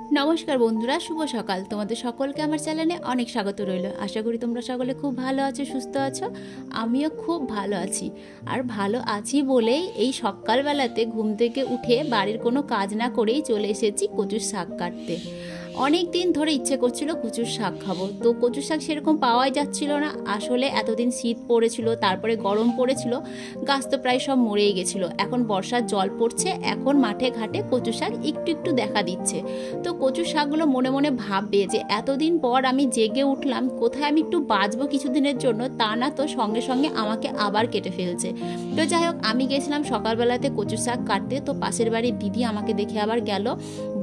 नमस्कार बंधुरा शुभ सकाल तुम्हारे सकल के आमार चैनेले अनेक स्वागत रइल। आशा करी तोमरा सकले खूब भालो आछो सुस्थ आछो। आमिও खूब भालो आछि और भालो आछि बोलेई এই সকাল বেলাতে ঘুম থেকে উঠে বাড়ির কোনো কাজ না করেই চলে এসেছি কচুর শাক কাটতে। অনেক দিন ধরে ইচ্ছে করছিল কচুর শাক খাবো, তো কচুর শাক সেরকম পাওয়াই যাচ্ছিল না। আসলে এতদিন শীত পড়েছিল, তারপরে গরম পড়েছিল, গাছ তো প্রায় সব মরেই গেছিল। এখন বর্ষার জল পড়ছে, এখন মাঠে ঘাটে কচুর শাক একটু একটু দেখা দিচ্ছে। তো কচুর শাকগুলো মনে মনে ভাববে যে এতদিন পর আমি জেগে উঠলাম, কোথায় আমি একটু বাঁচবো কিছুদিনের জন্য, তা না তো সঙ্গে সঙ্গে আমাকে আবার কেটে ফেলছে। তো যাই হোক, আমি গেছিলাম সকালবেলাতে কচুর শাক কাটতে। তো পাশের বাড়ির দিদি আমাকে দেখে আবার গেল,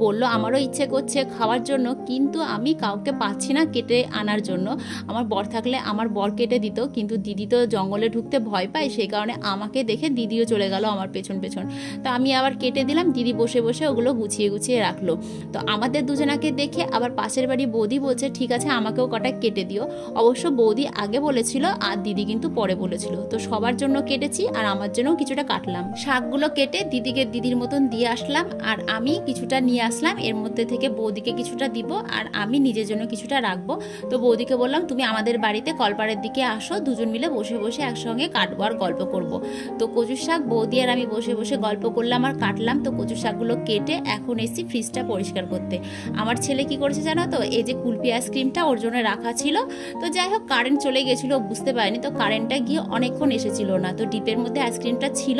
বলল আমারও ইচ্ছে করছে খাওয়ার জন্য, কিন্তু আমি কাউকে পাচ্ছি না কেটে আনার জন্য। আমার বর থাকলে আমার বর কেটে দিত, কিন্তু দিদি তো জঙ্গলে ঢুকতে ভয় পায়, সেই কারণে আমাকে দেখে দিদিও চলে গেল আমার পেছন পেছন। তো আমি আবার কেটে দিলাম, দিদি বসে বসে ওগুলো গুছিয়ে গুছিয়ে রাখলো। তো আমাদের দুজনাকে দেখে আবার পাশের বাড়ি বৌদি বলছে ঠিক আছে আমাকেও কটা কেটে দিও। অবশ্য বৌদি আগে বলেছিল আর দিদি কিন্তু পরে বলেছিল। তো সবার জন্য কেটেছি আর আমার জন্য কিছুটা কাটলাম। শাকগুলো কেটে দিদিকে দিদির মতন দিয়ে আসলাম, আর আমি কিছুটা নিয়ে আসলাম। এর মধ্যে থেকে বৌদিকে কিছুটা দিব আর আমি নিজের জন্য কিছুটা রাখবো। তো বৌদিকে বললাম তুমি আমাদের বাড়িতে কলপাড়ের দিকে আসো, দুজন মিলে বসে বসে একসঙ্গে কাটবো আর গল্প করব। তো কচুর শাক বৌদি আর আমি বসে বসে গল্প করলাম আর কাটলাম। তো কচুর শাকগুলো কেটে এখন এসেছি ফ্রিজটা পরিষ্কার করতে। আমার ছেলে কি করেছে জানো তো, এই যে কুলপি আইসক্রিমটা ওর জন্য রাখা ছিল। তো যাই হোক, কারেন্ট চলে গেছিল, বুঝতে পারিনি। তো কারেন্টটা গিয়ে অনেকক্ষণ এসেছিল না, তো ডিপের মধ্যে আইসক্রিমটা ছিল,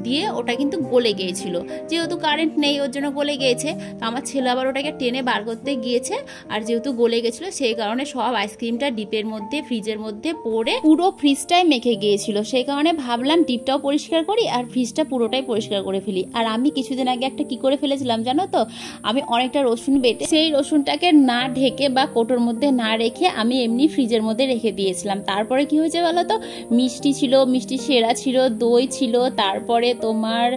দিয়ে ওটা কিন্তু গলে গিয়েছিল। যেহেতু কারেন্ট নেই ওর জন্য গলে গিয়েছে। তো আমার ছেলে আবার ওটাকে টেনে বার করতে গিয়েছে, আর যেহেতু গলে গেছিলো সেই কারণে সব আইসক্রিমটা ডিপের মধ্যে ফ্রিজের মধ্যে পড়ে পুরো ফ্রিজটাই মেখে গিয়েছিল। সেই কারণে ভাবলাম ডিপটাও পরিষ্কার করি আর ফ্রিজটা পুরোটাই পরিষ্কার করে ফেলি। আর আমি কিছুদিন আগে একটা কি করে ফেলেছিলাম জানো তো, আমি অনেকটা রসুন বেটে সেই রসুনটাকে না ঢেকে বা কোটোর মধ্যে না রেখে আমি এমনি ফ্রিজের মধ্যে রেখে দিয়েছিলাম। তারপরে কি হয়েছে বলো তো, মিষ্টি ছিল, মিষ্টি সেরা ছিল, দই ছিল, তারপরে তোমার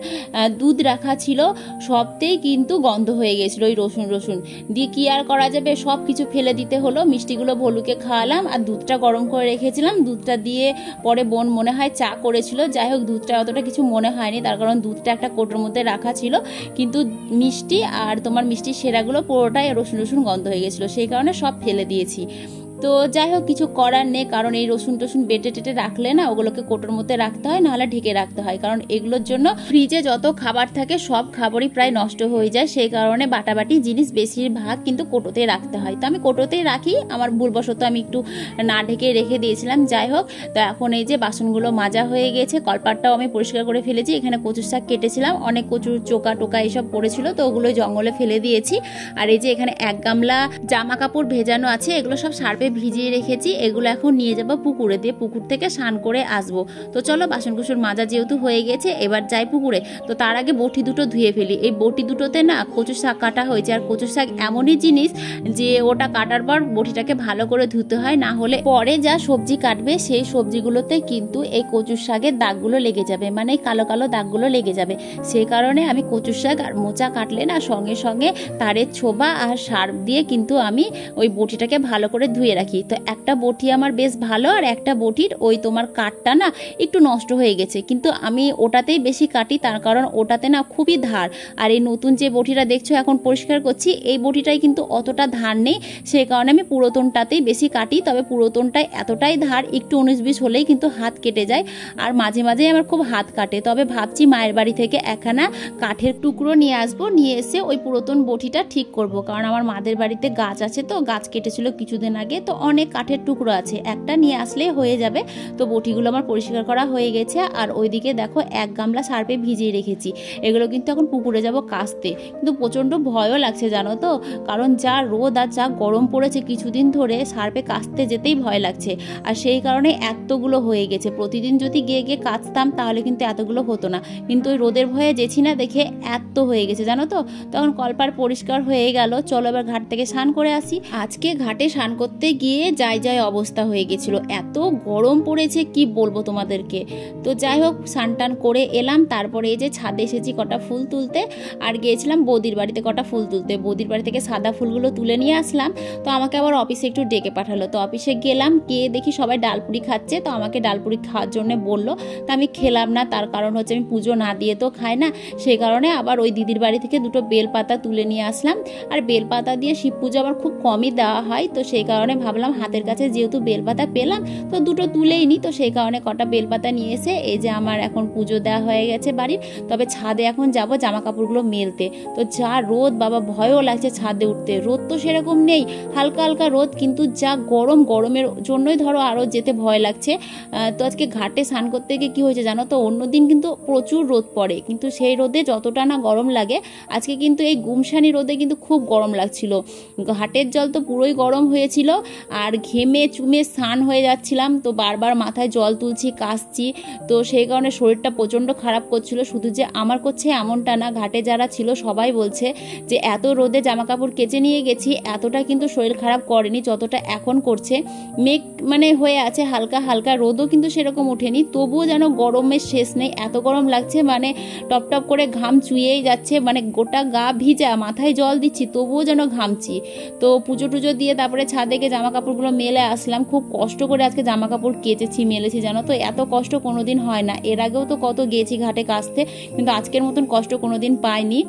দুধ রাখা ছিল, সবতেই কিন্তু গন্ধ হয়ে গেছিল ওই রসুন রসুন দিয়ে। কি আর করা যাবে, সব কিছু ফেলে দিতে হলো। মিষ্টিগুলো ভলুকে খাওয়ালাম আর দুধটা গরম করে রেখেছিলাম। দুধটা দিয়ে পরে বোন মনে হয় চা করেছিল। যাই হোক, দুধটা অতটা কিছু মনে হয়নি, তার কারণ দুধটা একটা কোটোর মধ্যে রাখা ছিল, কিন্তু মিষ্টি আর তোমার মিষ্টির সেরাগুলো পুরোটাই রসুন রসুন গন্ধ হয়ে গেছিলো, সেই কারণে সব ফেলে দিয়েছি। তো যাই হোক, কিছু করার নেই, কারণ এই রসুন টসুন বেটে টেটে রাখলে না ওগুলোকে কোটোর মধ্যে রাখতে হয়, নাহলে ঢেকে রাখতে হয়। কারণ এগুলোর জন্য ফ্রিজে যত খাবার থাকে সব খাবারই প্রায় নষ্ট হয়ে যায়, সেই কারণে বাটাবাটি জিনিস বেশিরভাগ কিন্তু কোটোতে রাখতে হয়। তো আমি কোটোতেই রাখি, আমার ভুলবশত আমি একটু না ঢেকে রেখে দিয়েছিলাম। যাই হোক, তো এখন এই যে বাসনগুলো মাজা হয়ে গেছে, কলপাটটাও আমি পরিষ্কার করে ফেলেছি। এখানে কচুর শাক কেটেছিলাম, অনেক কচুর চোকা টোকা এসব পড়েছিল, তো ওগুলো জঙ্গলে ফেলে দিয়েছি। আর এই যে এখানে এক গামলা জামা কাপড় ভেজানো আছে, এগুলো সব সার্ফে ভিজিয়ে রেখেছি। এগুলো এখন নিয়ে যাবো পুকুরে, দিয়ে পুকুর থেকে স্নান করে আসবো। তো চলো, বাসন কুসন মাজা যেহেতু হয়ে গেছে, এবার যাই পুকুরে। তো তার আগে বটি দুটো ধুয়ে ফেলি। এই বটি দুটোতে না কচুর শাক কাটা হয়েছে, আর কচুর শাক এমনই জিনিস যে ওটা কাটার পর বটিটাকে ভালো করে ধুতে হয়, না হলে পরে যা সবজি কাটবে সেই সবজিগুলোতে কিন্তু এই কচুর শাকের দাগগুলো লেগে যাবে, মানে কালো কালো দাগগুলো লেগে যাবে। সেই কারণে আমি কচুর শাক আর মোচা কাটলে না সঙ্গে সঙ্গে তারের ছোবা আর সার্ফ দিয়ে কিন্তু আমি ওই বটিটাকে ভালো করে ধুয়ে রাখি। তো একটা বটি আমার বেশ ভালো, আর একটা বটির ওই তোমার কাঠটা না একটু নষ্ট হয়ে গেছে, কিন্তু আমি ওটাতেই বেশি কাটি, তার কারণ ওটাতে না খুবই ধার। আর এই নতুন যে বটিটা দেখছো এখন পরিষ্কার করছি, এই বটিটাই কিন্তু অতটা ধার নেই, সেই কারণে আমি পুরাতনটাতেই বেশি কাটি। তবে পুরাতনটাই এতটাই ধার, একটু 19-20 হলেই কিন্তু হাত কেটে যায়, আর মাঝে মাঝে আমার খুব হাত কাটে। তবে ভাবছি মায়ের বাড়ি থেকে একখানা কাঠের টুকরো নিয়ে আসবো, নিয়ে এসে ওই পুরাতন বটিটা ঠিক করব। কারণ আমার মাদের বাড়িতে গাছ আছে, তো গাছ কেটেছিল কিছুদিন আগে, তো অনেক কাঠের টুকরো আছে, একটা নিয়ে আসলে হয়ে যাবে। তো বটিগুলো আমার পরিষ্কার করা হয়ে গেছে। আর ওইদিকে দেখো এক গামলা সার্ফে ভিজিয়ে রেখেছি, এগুলো কিন্তু এখন পুকুরে যাব কাচতে। কিন্তু প্রচণ্ড ভয়ও লাগছে জানো তো, কারণ যা রোদ আর যা গরম পড়েছে কিছুদিন ধরে, সার্ফে কাচতে যেতেই ভয় লাগছে। আর সেই কারণে এতগুলো হয়ে গেছে। প্রতিদিন যদি গিয়ে গিয়ে কাচতাম তাহলে কিন্তু এতগুলো হতো না, কিন্তু ওই রোদের ভয়ে যেছি না দেখে এত হয়ে গেছে জানো তো। তখন কলপার পরিষ্কার হয়ে গেল, চলো এবার ঘাট থেকে স্নান করে আসি। আজকে ঘাটে স্নান করতে গিয়ে যাই অবস্থা হয়ে গেছিলো, এত গরম পড়েছে কি বলবো তোমাদেরকে। তো যাই হোক স্নান টান করে এলাম, তারপরে এই যে ছাদে এসেছি কটা ফুল তুলতে, আর গিয়েছিলাম বৌদির বাড়িতে কটা ফুল তুলতে। বৌদির বাড়ি থেকে সাদা ফুলগুলো তুলে নিয়ে আসলাম, তো আমাকে আবার অফিসে একটু ডেকে পাঠালো। তো অফিসে গেলাম, গিয়ে দেখি সবাই ডালপুরি খাচ্ছে, তো আমাকে ডালপুরি খাওয়ার জন্য বললো। তো আমি খেলাম না, তার কারণ হচ্ছে আমি পুজো না দিয়ে তো খাই না, সেই কারণে আবার ওই দিদির বাড়ি থেকে দুটো বেলপাতা তুলে নিয়ে আসলাম। আর বেলপাতা দিয়ে শিব পুজো আবার খুব কমই দেওয়া হয়, তো সেই কারণে ভাবলাম হাতের কাছে যেহেতু বেলপাতা পেলাম তো দুটো তুলেই নিই। তো সেই কারণে কটা বেলপাতা নিয়ে এসে এই যে আমার এখন পুজো দেওয়া হয়ে গেছে বাড়ির। তবে ছাদে এখন যাব জামা কাপড়গুলো মেলতে। তো যা রোদ বাবা, ভয়ও লাগছে ছাদে উঠতে। রোদ তো সেরকম নেই, হালকা হালকা রোদ, কিন্তু যা গরম, গরমের জন্যই ধরো আরও যেতে ভয় লাগছে। তো আজকে ঘাটে স্নান করতে গিয়ে কী হয়েছে জানো তো, অন্যদিন কিন্তু প্রচুর রোদ পড়ে, কিন্তু সেই রোদে যতটা না গরম লাগে আজকে কিন্তু এই গুমসানি রোদে কিন্তু খুব গরম লাগছিল। ঘাটের জল তো পুরোই গরম হয়েছিল, আর ঘেমে চুমে স্নান হয়ে যাচ্ছিলাম, তো বারবার মাথায় জল তুলছি, কাশছি, তো সেই কারণে শরীরটা প্রচণ্ড খারাপ করছিল। শুধু যে আমার করছে এমনটা না, ঘাটে যারা ছিল সবাই বলছে যে এত রোদে জামা কাপড় কেচে নিয়ে গেছি, এতটা কিন্তু শরীর খারাপ করেনি যতটা এখন করছে। মেঘ মানে হয়ে আছে হালকা হালকা, রোদও কিন্তু সেরকম ওঠেনি, তবুও যেন গরমের শেষ নেই, এত গরম লাগছে, মানে টপ টপ করে ঘাম চুইয়েই যাচ্ছে, মানে গোটা গা ভিজা, মাথায় জল দিচ্ছি তবুও যেন ঘামছি। তো পুজো টুজো দিয়ে তারপরে ছাদে গিয়ে জামা কাপড়গুলো মেলে আসলাম। খুব কষ্ট করে আজকে জামা কাপড় কেচেছি, মেলেছি, জানো তো এত কষ্ট কোনোদিন হয় না। এর আগেও তো কত গেছি ঘাটে কাচতে, কিন্তু আজকের মতন কষ্ট কোনোদিন পাইনি।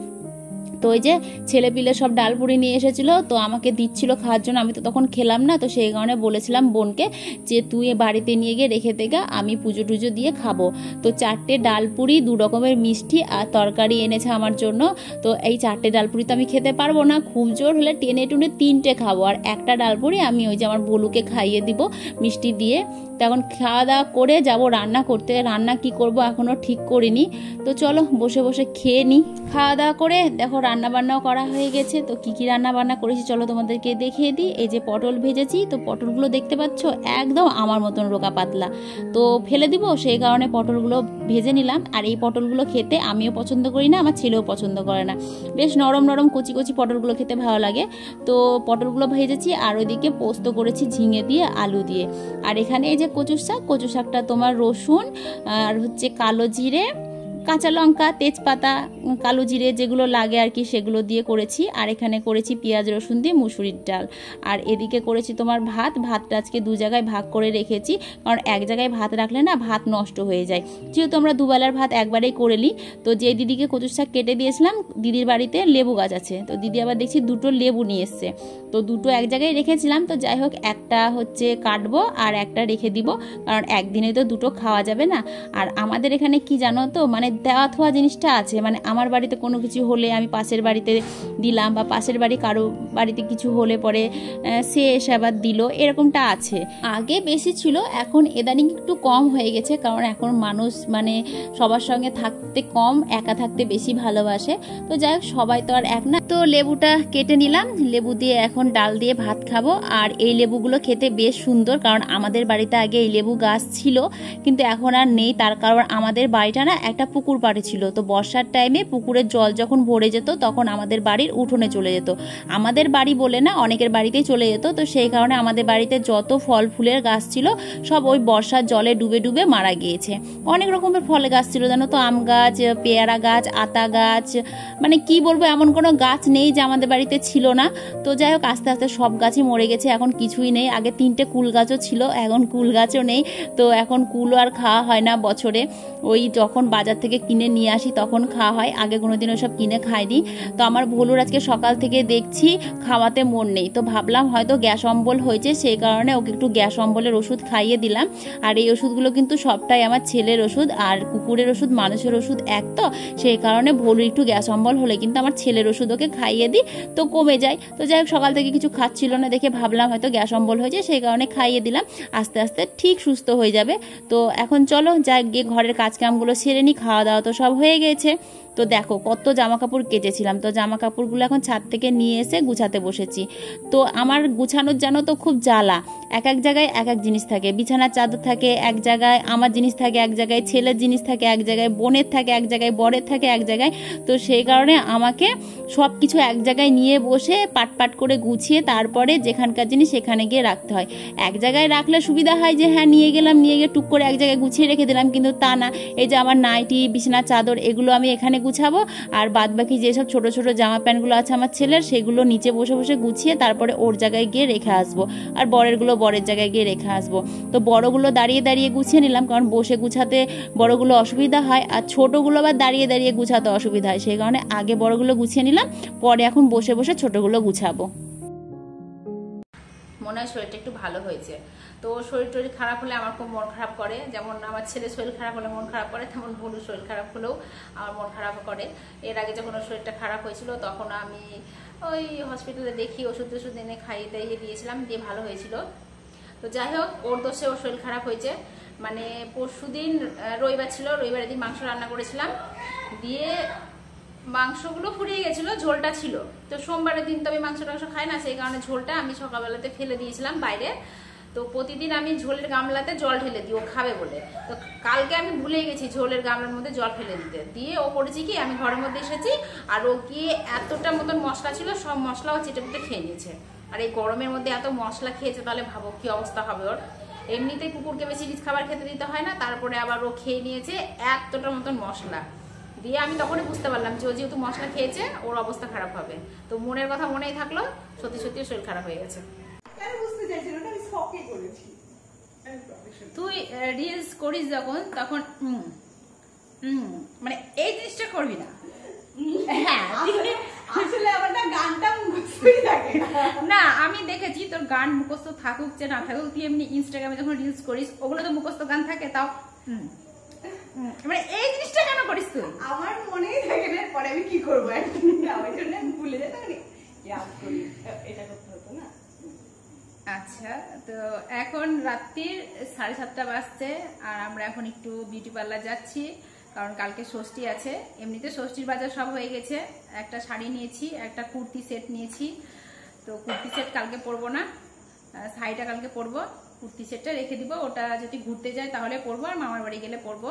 তো ওই যে ছেলে পিলে সব ডালপুরি নিয়ে এসেছিলো, তো আমাকে দিচ্ছিল খাওয়ার জন্য, আমি তো তখন খেলাম না, তো সেই কারণে বলেছিলাম বোনকে যে তুই বাড়িতে নিয়ে গিয়ে রেখে দেগা, আমি পুজো টুজো দিয়ে খাবো। তো 4টে ডালপুরি, 2 রকমের মিষ্টি আর তরকারি এনেছে আমার জন্য। তো এই 4টে ডালপুরি তো আমি খেতে পারবো না, খুব জোর হলে টেনে টুনে 3টে খাবো, আর একটা ডালপুরি আমি ওই যে আমার ভলুকে খাইয়ে দিব মিষ্টি দিয়ে। তখন খাওয়া দাওয়া করে যাব রান্না করতে। রান্না কি করব এখনো ঠিক করিনি, তো চলো বসে বসে খেয়ে নিই। খাওয়া দাওয়া করে দেখো রান্না বান্নাও করা হয়ে গেছে। তো কি রান্না বান্না করেছি চলো তোমাদেরকে দেখিয়ে দিই। এই যে পটল ভেজেছি, তো পটলগুলো দেখতে পাচ্ছ একদম আমার মতন রোগা পাতলা, তো ফেলে দিব, সেই কারণে পটলগুলো ভেজে নিলাম। আর এই পটলগুলো খেতে আমিও পছন্দ করি না, আমার ছেলেও পছন্দ করে না, বেশ নরম নরম কচি কচি পটলগুলো খেতে ভালো লাগে। তো পটলগুলো ভেজেছি, আর ওইদিকে পোস্ত করেছি ঝিঙে দিয়ে আলু দিয়ে। আর এখানে এই যে কচু শাকটা তোমার রসুন আর হচ্ছে কালো জিরে, কাঁচা লঙ্কা, তেজপাতা, কালো জিরে যেগুলো লাগে আর কি সেগুলো দিয়ে করেছি। আর এখানে করেছি পেঁয়াজ রসুন দিয়ে মুসুরির ডাল। আর এদিকে করেছি তোমার ভাতটা আজকে 2 জায়গায় ভাগ করে রেখেছি, কারণ এক জায়গায় ভাত রাখলে না ভাত নষ্ট হয়ে যায়, যেহেতু আমরা দুবেলার ভাত একবারেই করে নিই। তো যে দিদিকে কচুর শাক কেটে দিয়েছিলাম, দিদির বাড়িতে লেবু গাছ আছে, তো দিদি আবার দেখছি 2টো লেবু নিয়ে এসছে, তো 2টো এক জায়গায় রেখেছিলাম। তো যাই হোক একটা হচ্ছে কাটবো আর একটা রেখে দিব, কারণ একদিনে তো 2টো খাওয়া যাবে না। আর আমাদের এখানে কি জানো তো, মানে দেওয়া থোয়া জিনিসটা আছে, মানে আমার বাড়িতে কোনো কিছু হলে আমি পাশের বাড়িতে দিলাম, বা পাশের বাড়ি কারো বাড়িতে কিছু হলে পরে সে এসে আবার দিল, এরকমটা আছে। আগে বেশি ছিল, এখন ইদানিং একটু কম হয়ে গেছে, কারণ এখন মানুষ মানে সবার সঙ্গে থাকতে কম, একা থাকতে বেশি ভালোবাসে। তো যাই হোক সবাই তো আর এক না। তো লেবুটা কেটে নিলাম, লেবু দিয়ে এখন ডাল দিয়ে ভাত খাবো। আর এই লেবুগুলো খেতে বেশ সুন্দর, কারণ আমাদের বাড়িতে আগে এই লেবু গাছ ছিল, কিন্তু এখন আর নেই। তার কারণ আমাদের বাড়িটা না একটা পুকুর পাড়ে ছিল, তো বর্ষার টাইমে পুকুরের জল যখন ভরে যেত তখন আমাদের বাড়ির উঠোনে চলে যেত। আমাদের বাড়ি বলে না, অনেকের বাড়িতেই চলে যেত। তো সেই কারণে আমাদের বাড়িতে যত ফল ফুলের গাছ ছিল সব ওই বর্ষার জলে ডুবে ডুবে মারা গিয়েছে। অনেক রকমের ফলের গাছ ছিল জানো তো, আম গাছ, পেয়ারা গাছ, আতা গাছ, মানে কি বলবো এমন কোনো গাছ নেই যে আমাদের বাড়িতে ছিল না। তো যাই হোক আস্তে আস্তে সব গাছই মরে গেছে, এখন কিছুই নেই। আগে 3টে কুল গাছও ছিল, এখন কুল গাছও নেই। তো এখন কুলও আর খাওয়া হয় না বছরে, ওই যখন বাজার থেকে কিনে নিয়ে আসি তখন খাওয়া হয়, আগে কোনোদিন ওসব কিনে খাইনি। তো আমার ভোলুর আজকে সকাল থেকে দেখছি খাওয়াতে মন নেই, তো ভাবলাম হয়তো গ্যাস অম্বল হয়েছে, সেই কারণে ওকে একটু গ্যাস অম্বলের ওষুধ খাইয়ে দিলাম। আর এই ওষুধগুলো কিন্তু সবটাই আমার ছেলের ওষুধ, আর কুকুরের ওষুধ মানুষের ওষুধ এক, তো সেই কারণে ভোলু একটু গ্যাস অম্বল হলে কিন্তু আমার ছেলের ওষুধ ওকে খাইয়ে দিই, তো কমে যায়। তো যাই হোক সকাল থেকে কিছু খাচ্ছিল না দেখে ভাবলাম হয়তো গ্যাস অম্বল হয়েছে, সেই কারণে খাইয়ে দিলাম, আস্তে আস্তে ঠিক সুস্থ হয়ে যাবে। তো এখন চলো যাই গিয়ে ঘরের কাজকামগুলো সেরে নিই, খাওয়া দাওয়া তো সব হয়ে গেছে। তো দেখো কত জামা কাপড় কেচেছিলাম, তো জামা কাপড়গুলো এখন ছাদ থেকে নিয়ে এসে গুছাতে বসেছি। তো আমার গুছানোর জানো তো খুব জ্বালা, এক এক জায়গায় এক এক জিনিস থাকে, বিছানার চাদর থাকে এক জায়গায়, আমার জিনিস থাকে এক জায়গায়, ছেলের জিনিস থাকে এক জায়গায়, বোনের থাকে এক জায়গায়, বরের থাকে এক জায়গায়। তো সেই কারণে আমাকে সব কিছু এক জায়গায় নিয়ে বসে পাট পাট করে গুছিয়ে তারপরে যেখানকার জিনিস সেখানে গিয়ে রাখতে হয়। এক জায়গায় রাখলে সুবিধা হয় যে হ্যাঁ নিয়ে গেলাম, নিয়ে গিয়ে টুক করে এক জায়গায় গুছিয়ে রেখে দিলাম, কিন্তু তা না। এই যে আমার নাইটি, বিছানার চাদর এগুলো আমি এখানে গুছাবো, আর বাদ বাকি যেসব ছোট ছোট জামা প্যান্টগুলো আছে আমার ছেলের সেগুলো নিচে বসে বসে গুছিয়ে তারপরে ওর জায়গায় গিয়ে রেখে আসবো, আর বরেরগুলো বরের জায়গায় গিয়ে রেখে আসবো। তো বড়গুলো দাঁড়িয়ে দাঁড়িয়ে গুছিয়ে নিলাম, কারণ বসে গুছাতে বড়গুলো অসুবিধা হয়, আর ছোটোগুলো আবার দাঁড়িয়ে দাঁড়িয়ে গুছাতে অসুবিধা হয়, সেই কারণে আগে বড়গুলো গুছিয়ে নিলাম, পরে এখন বসে বসে ছোটোগুলো গুছাবো। মনে হয় শরীরটা একটু ভালো হয়েছে। তো শরীর টরীর খারাপ হলে আমার খুব মন খারাপ করে, যেমন আমার ছেলে শরীর খারাপ হলে মন খারাপ করে, তেমন ভুলু শরীর খারাপ হলেও আমার মন খারাপ করে। এর আগে যখন ওর শরীরটা খারাপ হয়েছিল তখন আমি ওই হসপিটালে দেখি ওষুধ টষুধ এনে খাইয়ে দাইয়ে দিয়েছিলাম, দিয়ে ভালো হয়েছিল। তো যাই হোক, ওর দোষে ওর শরীর খারাপ হয়েছে। মানে পরশুদিন রবিবার ছিল, রবিবারের দিন মাংস রান্না করেছিলাম, দিয়ে মাংসগুলো ফুরিয়ে গেছিলো, ঝোলটা ছিল। তো সোমবারের দিন তো আমি মাংস টাংস খাই না, সেই কারণে ঝোলটা আমি সকালবেলাতে ফেলে দিয়েছিলাম বাইরে। তো প্রতিদিন আমি ঝোলের গামলাতে জল ঢেলে দিই ও খাবে বলে। তো কালকে আমি ভুলে গেছি ঝোলের গামলার মধ্যে জল ফেলে দিতে, দিয়ে ও করেছি কি আমি ঘরের মধ্যে এসেছি আর ও গিয়ে এতটা মতন মশলা ছিল সব মশলাও চেটে পেটে খেয়ে নিয়েছে। আর এই গরমের মধ্যে এত মশলা খেয়েছে, তাহলে ভাবো কি অবস্থা হবে ওর। এমনিতেই কুকুরকে বেশি রিচ খাবার খেতে দিতে হয় না, তারপরে আবার ও খেয়ে নিয়েছে এতটা মতন মশলা। দিয়ে আমি তখনই বুঝতে পারলাম যে ও যেহেতু মশলা খেয়েছে ওর অবস্থা খারাপ হবে। তো মনের কথা মনেই থাকলো, সত্যি সত্যি শরীর খারাপ হয়ে গেছে। তুই রিলস করিস যখন তখন মানে এই জিনিসটা করবি না। হ্যাঁ আসলে আমার না গানটা মুখস্থই থাকে না, আমি দেখেছি তোর গান মুখস্থ থাকুক যে না থাকুক, তুই এমনি ইনস্টাগ্রামে যখন রিলস করিস ওগুলো তো মুখস্থ গান থাকে, তাও মানে এই জিনিসটা কেন করিস তুই? আমার মনেই থাকে না, পরে আমি কি করবো আমার জন্য ভুলে যেতাম, এটা করতে হতো না। আচ্ছা, তো এখন রাত্রির 7:30 বাজছে আর আমরা এখন একটু বিউটি পার্লার যাচ্ছি, কারণ কালকে ষষ্ঠী আছে। এমনিতে ষষ্ঠীর বাজার সব হয়ে গেছে, একটা শাড়ি নিয়েছি, একটা কুর্তি সেট নিয়েছি। তো কুর্তি সেট কালকে পরবো না, শাড়িটা কালকে পরবো, কুর্তি সেটটা রেখে দিব, ওটা যদি ঘুরতে যায় তাহলে পরবো, আর মামার বাড়ি গেলে পরবো।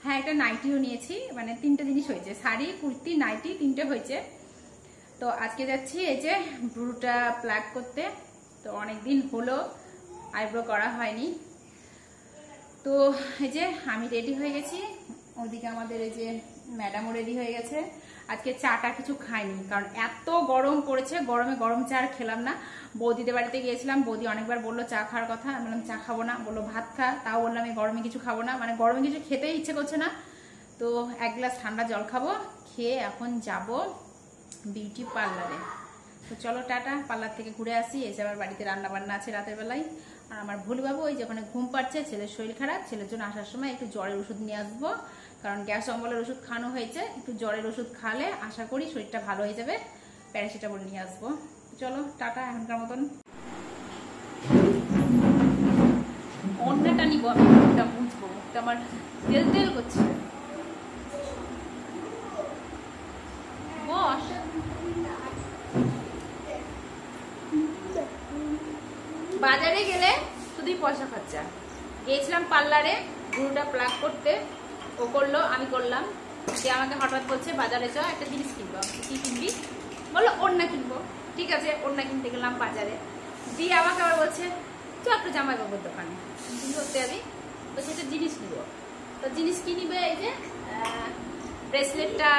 হ্যাঁ, একটা নাইটিও নিয়েছি, মানে 3টে জিনিস হয়েছে, শাড়ি কুর্তি নাইটি 3টে হয়েছে। তো আজকে যাচ্ছি এই যে ব্রুটা প্লাগ করতে। তো অনেকদিন হলো আইব্রো করা হয়নি। তো এই যে আমি রেডি হয়ে গেছি, ওদিকে আমাদের এই যে ম্যাডামও রেডি হয়ে গেছে। আজকে চাটা কিছু খাইনি, কারণ এত গরম পড়েছে, গরমে গরম চা আর খেলাম না। বৌদিদের বাড়িতে গিয়েছিলাম, বৌদি অনেকবার বললো চা খাওয়ার কথা, আমি বললাম চা খাবো না, বললো ভাত খা, তাও বললাম এই গরমে কিছু খাবো না, মানে গরমে কিছু খেতেই ইচ্ছে করছে না। তো 1 গ্লাস ঠান্ডা জল খাবো, খেয়ে এখন যাব বিউটি পার্লারে। তো চলো টাটা, পার্লার থেকে ঘুরে আসি, এসে আবার বাড়িতে রান্না বান্না আছে রাতের বেলায়। আর আমার ভুলবাবু ওই যে ওখানে ঘুম পাচ্ছে, ছেলের শরীর খারাপ, ছেলের জন্য আসার সময় একটু জ্বরের ওষুধ নিয়ে আসবো, কারণ গ্যাস অম্বলের ওষুধ খাওয়ানো হয়েছে, একটু জ্বরের ওষুধ খালে আশা করি শরীরটা ভালো হয়ে যাবে, প্যারাসিটামল নিয়ে আসবো। চলো টাটা এখনকার মতন। অন্যটা নিবো, আমি মুখটা মুছবো, মুখটা আমার তেল তেল করছে। বস, বাজারে গেলে শুধুই পয়সা খরচা। গিয়েছিলাম পার্লারে ব্রুটা প্লাগ করতে, ও করলো, আমি করলাম। সে আমাকে হঠাৎ বলছে বাজারে চ একটা জিনিস কিনবো। কি কিনবি? বললো ওড়না কিনবো। ঠিক আছে, ওড়না কিনতে গেলাম বাজারে, দিয়ে আমাকে আবার বলছে চ একটা জামাই বাবুর দোকানে ধরতে যাবি, তো সেটা জিনিস নিবো। তো জিনিস কি নিবে? এই যে ব্রেসলেটটা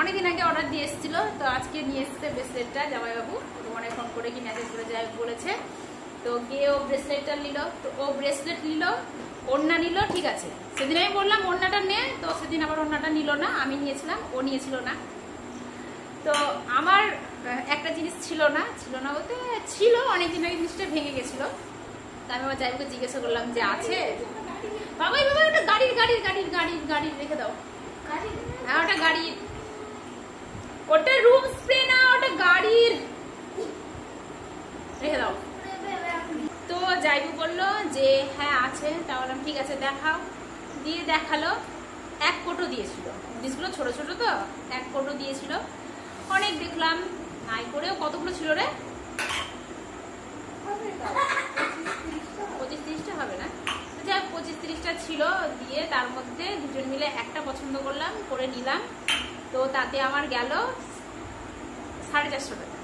অনেকদিন আগে অর্ডার দিয়ে এসেছিল, তো আজকে নিয়ে এসছে ব্রেসলেটটা জামাইবাবু, তোমার ফোন করে কি মেসেজ করে যাই বলেছে। তো গিয়ে ও ব্রেসলেটটা নিল, তো ও ব্রেসলেট নিল, ওড়না নিল, ঠিক আছে। সেদিন আমি বললাম ওড়নাটা নে, তো সেদিন আবার ওড়নাটা নিল না, আমি নিয়েছিলাম, ও নিয়েছিল না। তো আমার একটা জিনিস ছিল না বলতে ছিল, অনেকদিন আগে জিনিসটা ভেঙে গেছিল। তা আমি আমার জায়গাকে জিজ্ঞাসা করলাম যে আছে? বাবাই বাবা ওটা গাড়ির গাড়ির গাড়ির গাড়ির গাড়ির রেখে দাও। হ্যাঁ ওটা গাড়ির, ওটা রুম স্প্রে না, ওটা গাড়ির, রেখে দাও। তো জাইবু বললো যে হ্যাঁ আছে, তা বললাম ঠিক আছে দেখাও, দিয়ে দেখালো। 1 কোটো দিয়েছিল। জিনিসগুলো ছোট ছোট তো 1 কোটো দিয়েছিল। অনেক দেখলাম, নাই করেও কতগুলো ছিল রে? 25-30টা হবে না, যাই 25-30টা ছিল। দিয়ে তার মধ্যে দুজন মিলে একটা পছন্দ করলাম, করে নিলাম। তো তাতে আমার গেল 450 টাকা,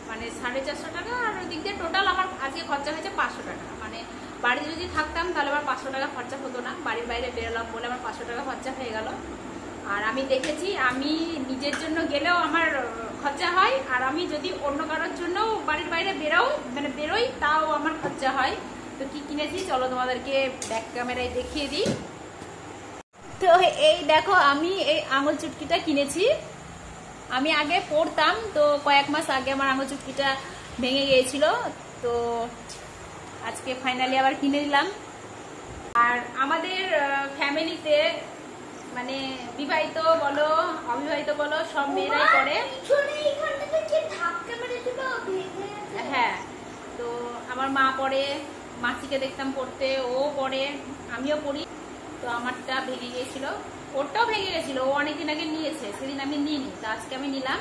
মানে 450 টাকা। আর ওই দিক দিয়ে টোটাল আমার আজকে খরচা হয়েছে 500 টাকা। মানে বাড়িতে যদি থাকতাম তাহলে আমার 500 টাকা খরচা হতো না, বাড়ির বাইরে বেরোলাম বলে আমার 500 টাকা খরচা হয়ে গেল। আর আমি দেখেছি, আমি নিজের জন্য গেলেও আমার খরচা হয়, আর আমি যদি অন্য কারোর জন্য বাড়ির বাইরে বেরোই তাও আমার খরচা হয়। তো কি কিনেছি চলো তোমাদেরকে ব্যাক ক্যামেরায় দেখিয়ে দিই। তো এই দেখো, আমি এই আঙুল চুটকিটা কিনেছি। আমি আগে পড়তাম, তো কয়েক মাস আগে আমার আঙুল চুটকিটা ভেঙে গিয়েছিল। তো আজকে ফাইনালি আবার কিনে নিলাম। আর আমাদের ফ্যামিলিতে মানে বিবাহিত বলো অবিবাহিত বলো সব মেয়েরাই করে। হ্যাঁ, তো আমার মা পড়ে, মাসিকে দেখতাম পড়তে, ও পড়ে, আমিও পড়ি। তো আমারটা ভেঙে গিয়েছিল, ওরটাও ভেঙে গেছিল, ও অনেকদিন আগে নিয়েছে, সেদিন আমি নিইনি। তো আজকে আমি নিলাম।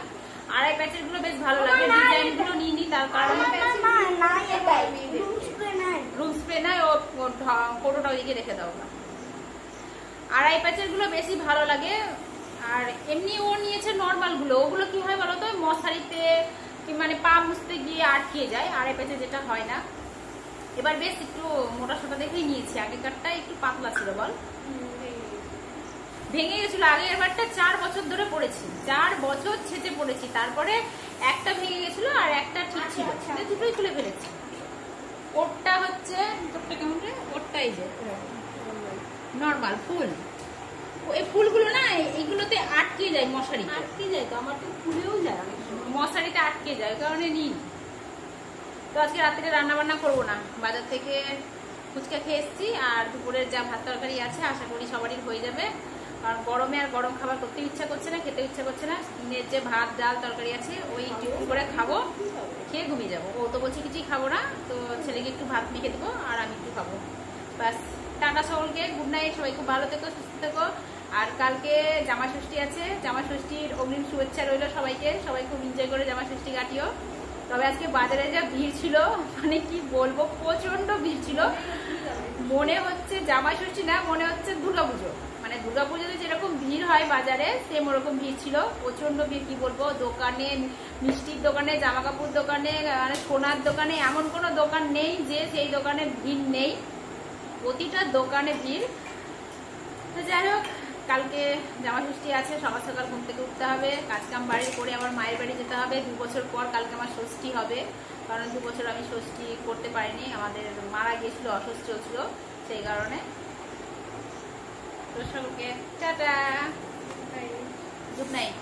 আড়াই প্যাচের গুলো বেশ ভালো লাগে, ডিজাইন গুলো নিইনি তার কারণে। রুম স্প্রে নাই, ও কোটোটা ওইদিকে রেখে দাও না। আড়াই প্যাচের গুলো বেশি ভালো লাগে। আর এমনি ও নিয়েছে নর্মাল গুলো, ওগুলো কি হয় বলো তো, মশারিতে মানে পা মুছতে গিয়ে আটকে যায়, আড়াই প্যাচে যেটা হয় না। এবার বেশ একটু মোটা সোটা দেখেই নিয়েছি, আগেকারটা একটু পাতলা ছিল বল, ভেঙে গেছিল। আগের বারটা 4 বছর ধরে পড়েছি, 4 বছর ছেচে পড়েছি, তারপরে একটা ভেঙে গেছিল আর একটা ঠিক ছিল, দুটোই খুলে ফেলেছি। ওরটা হচ্ছে তোরটা কেমন রে? ওরটাই যে নর্মাল ফুল, এই ফুলগুলো না এইগুলোতে আটকে যায়, মশারিতে আটকে যায়। তো আমার তো খুলেও যায়, মশারিতে আটকে যায়, কারণে নিই। তো আজকে রাত্রে রান্না বান্না করবো না, বাজার থেকে ফুচকা খেয়ে এসেছি। আর দুপুরের যা ভাত তরকারি আছে আশা করি সবারই হয়ে যাবে, কারণ গরমে আর গরম খাবার করতে ইচ্ছা করছে না, খেতে ইচ্ছা করছে না। দিনের যে ভাত ডাল তরকারি আছে ওই টিফিন করে খাবো, খেয়ে ঘুমিয়ে যাবো। ও তো বলছে কিছুই খাবো না, তো ছেলেকে একটু ভাত মেখে দেবো আর আমি একটু খাবো, ব্যাস। টাটা সকলকে, গুড নাইট, সবাই খুব ভালো থেকো, সুস্থ থেকো। আর কালকে জামা ষষ্ঠী আছে, জামা ষষ্ঠীর অগ্রিম শুভেচ্ছা রইল সবাইকে, সবাই খুব এনজয় করে জামা ষষ্ঠী কাটিও। তবে আজকে বাজারে যা ভিড় ছিল, মানে কি বলবো, প্রচন্ড ভিড় ছিল। মনে হচ্ছে জামাই ষষ্ঠী না, মনে হচ্ছে দুর্গাপুজো। মানে দুর্গাপুজোতে যেরকম ভিড় হয় বাজারে, সেম ওরকম ভিড় ছিল, প্রচন্ড ভিড়। কি বলবো, দোকানে, মিষ্টির দোকানে, জামা কাপড় দোকানে, মানে সোনার দোকানে, এমন কোনো দোকান নেই যে সেই দোকানে ভিড় নেই, প্রতিটা দোকানে ভিড়। তো যাই হোক, কালকে জামা ষষ্ঠী আছে, সকাল সকাল ঘুম থেকে উঠতে হবে, কাজকাম বাড়ির করে আমার মায়ের বাড়ি যেতে হবে। 2 বছর পর কালকে আমার ষষ্ঠী হবে, কারণ 2 বছর আমি ষষ্ঠী করতে পারিনি, আমাদের মারা গিয়েছিল, অসুস্থ ছিল, সেই কারণে। তো সকলকে টাটা, গুড নাইট।